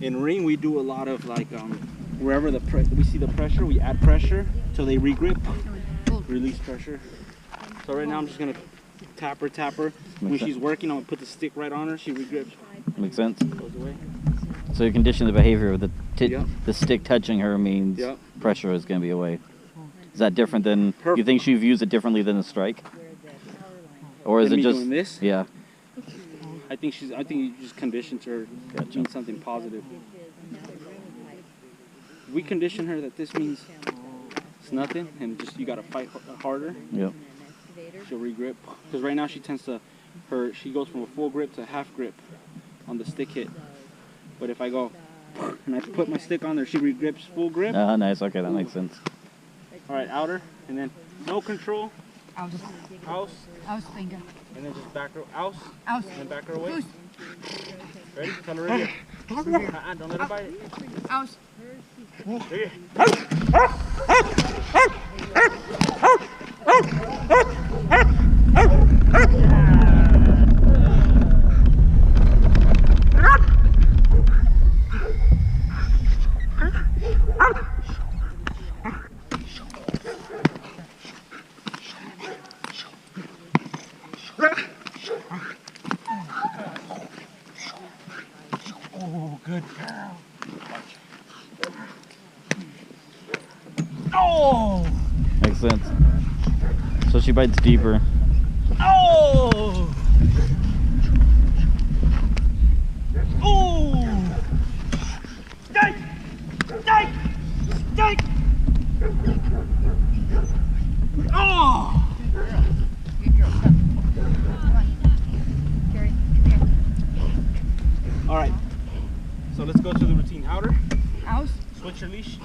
In ring, we do a lot of like wherever we see the pressure, we add pressure till they regrip, release pressure. So right now I'm just gonna tap her. When she's working, I'm gonna put the stick right on her. She regrips. Makes sense. Goes away. So you condition the behavior of the Yep. the stick touching her means Yep. pressure is gonna be away. Is that different than Her. you think she views it differently than a strike, or is it Me just doing this? yeah? I think you just conditioned her to mean something positive. We condition her that this means it's nothing, and just you gotta fight harder. Yep. She'll regrip, because right now she tends to she goes from a full grip to a half grip on the stick hit. But if I go and I put my stick on there, she regrips full grip. Ah, nice. Okay, that makes sense. All right, outer, and then no control. House. Finger. And then just back her, house. Aus. And then back her away. Ready? Tell her right here. Don't let her bite it. Aus. Here. Oh, good girl. Oh! Makes sense. So she bites deeper. Oh! Oh! Stake! Stake! Stake! Oh! Good girl. Come on. Carrie, come here. All right. So let's go to the routine. Outer. Aus. Switch your leash.